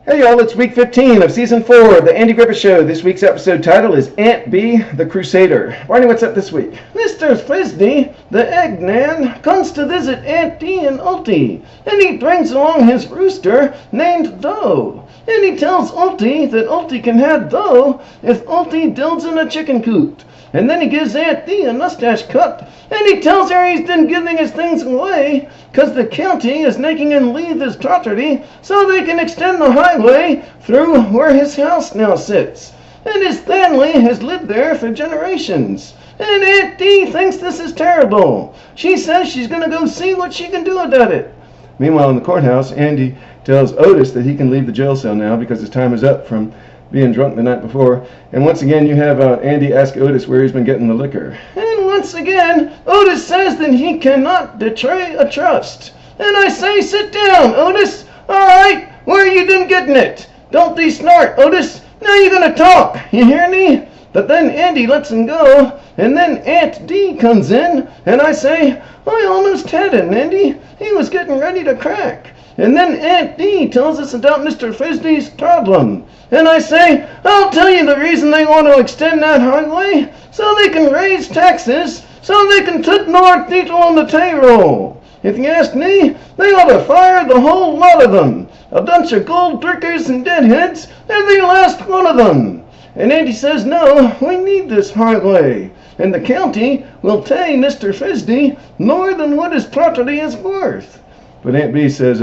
Hey y'all, it's week 15 of season 4 of the Andy Griffith Show. This week's episode title is Aunt Bee the Crusader. Barney, what's up this week? Mr. Frisbee, the Eggman, comes to visit Aunt Bee and Ultie, and he brings along his rooster named Doe. And he tells Ultie that Ultie can have Doe if Ultie builds in a chicken coop. And then he gives Aunt Bee a mustache cut, and he tells her he's been giving his things away because the county is making him leave his property so they can extend the highway through where his house now sits. And his family has lived there for generations. And Aunt Bee thinks this is terrible. She says she's going to go see what she can do about it. Meanwhile, in the courthouse, Andy tells Otis that he can leave the jail cell now because his time is up from being drunk the night before. And once again, you have Andy ask Otis where he's been getting the liquor. And once again, Otis says that he cannot betray a trust. And I say, sit down, Otis. All right, where are you been getting it? Don't be smart, Otis. Now you're going to talk. You hear me? But then Andy lets him go, and then Aunt Bee comes in, and I say, I almost had him, Andy. He was getting ready to crack. And then Aunt Bee tells us about Mr. Frisbee's problem. And I say, I'll tell you the reason they want to extend that highway, so they can raise taxes, so they can put more people on the payroll. If you ask me, they ought to fire the whole lot of them. A bunch of gold drinkers and deadheads, every last one of them. And Andy says, no, we need this highway. And the county will pay Mr. Frisbee more than what his property is worth. But Aunt Bee says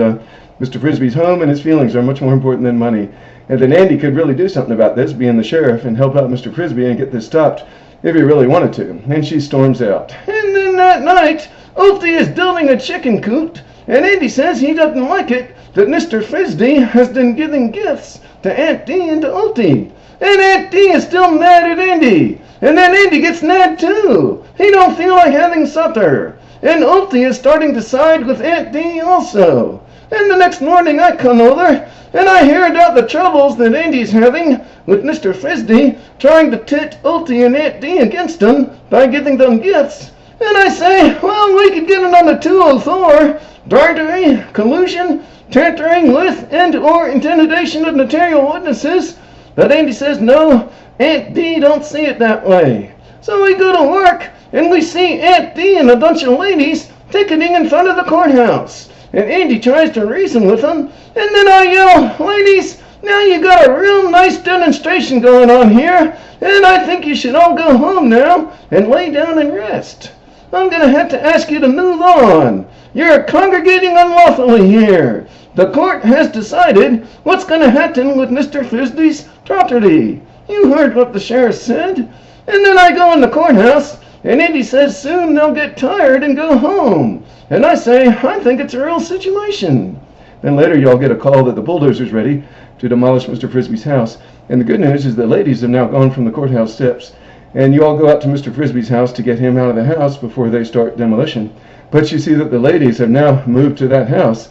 Mr. Frisbee's home and his feelings are much more important than money, and that Andy could really do something about this, being the sheriff, and help out Mr. Frisbee and get this stopped if he really wanted to. And she storms out. And then that night, Ultie is building a chicken coop, and Andy says he doesn't like it that Mr. Frisbee has been giving gifts to Aunt Bee and to Ultie. And Aunt Bee is still mad at Andy. And then Andy gets mad too. He don't feel like having supper. And Ultie is starting to side with Aunt Bee also. And the next morning I come over, and I hear about the troubles that Andy's having with Mr. Frisbee trying to pit Ultie and Aunt Bee against him by giving them gifts. And I say, well, we could get it on the 204, bribery, collusion, tampering with and or intimidation of material witnesses. But Andy says, no, Aunt Bee don't see it that way. So we go to work, and we see Aunt Bee and a bunch of ladies picketing in front of the courthouse. And Andy tries to reason with them, and then I yell, ladies, now you got a real nice demonstration going on here, and I think you should all go home now and lay down and rest. I'm going to have to ask you to move on. You're congregating unlawfully here. The court has decided what's going to happen with Mr. Frisbee's property. You heard what the sheriff said. And then I go in the courthouse, and Andy says soon they'll get tired and go home. And I say, I think it's a real situation. Then later y'all get a call that the bulldozer's ready to demolish Mr. Frisbee's house. And the good news is the ladies have now gone from the courthouse steps. And you all go out to Mr. Frisbee's house to get him out of the house before they start demolition. But you see that the ladies have now moved to that house.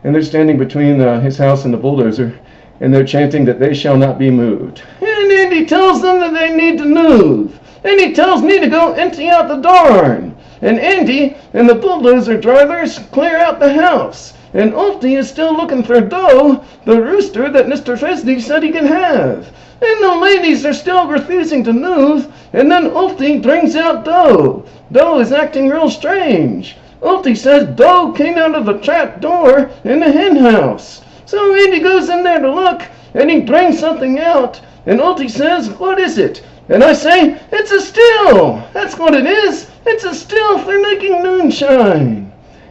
And they're standing between his house and the bulldozer. And they're chanting that they shall not be moved. And Andy tells them that they need to move. And he tells me to go empty out the barn. And Andy and the bulldozer drivers clear out the house. And Ultie is still looking for Doe, the rooster that Mr. Frisbee said he can have. And the ladies are still refusing to move. And then Ultie brings out Doe. Doe is acting real strange. Ultie says Doe came out of the trap door in the hen house. So Andy goes in there to look, and he brings something out. And Ultie says, what is it? And I say, it's a still. That's what it is. It's a still for making moonshine.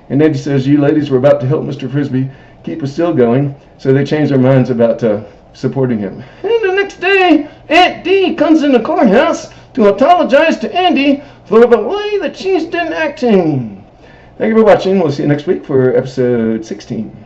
And Andy says, you ladies were about to help Mr. Frisbee keep a still going, so they changed their minds about supporting him. And the next day, Aunt Bee comes in the courthouse to apologize to Andy for the way that she's been acting. Thank you for watching. We'll see you next week for episode 16.